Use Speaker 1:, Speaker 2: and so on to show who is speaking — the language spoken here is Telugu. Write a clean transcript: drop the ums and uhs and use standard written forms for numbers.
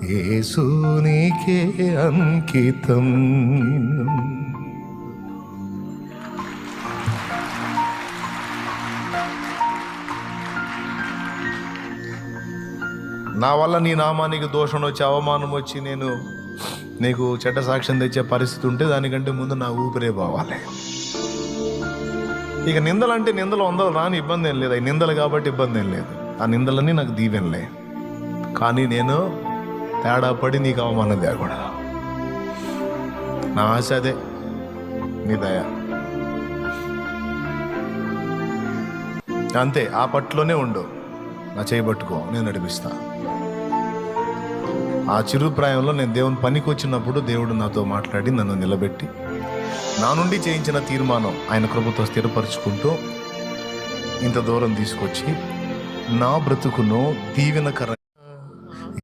Speaker 1: యేసు నీకే అంకితం. నా వల్ల నీ నామానికి దోషం వచ్చి అవమానం వచ్చి నేను నీకు చెడ్డ సాక్ష్యం తెచ్చే పరిస్థితి ఉంటే దానికంటే ముందు నా ఊపిరే పోవాలి. ఇక నిందలు అంటే నిందలు వందలు రాని ఇబ్బంది ఏం లేదు, అవి నిందలు కాబట్టి ఇబ్బంది ఏం లేదు. ఆ నిందలన్నీ నాకు దీవెనలే. కానీ నేను తేడా పడి నీకు అవమానం తేకూడదు. నా ఆశ అదే, నీ దయ అంతే. ఆ పట్టులోనే ఉండు, నా చేయబట్టుకో, నేను నడిపిస్తా. ఆ చిరుప్రాయంలో నేను దేవుని పనికి వచ్చినప్పుడు దేవుడు నాతో మాట్లాడి నన్ను నిలబెట్టి నా నుండి చేయించిన తీర్మానం ఆయన కృపతో స్థిరపరుచుకుంటూ ఇంత దూరం తీసుకొచ్చి నా బ్రతుకును దీవెనకర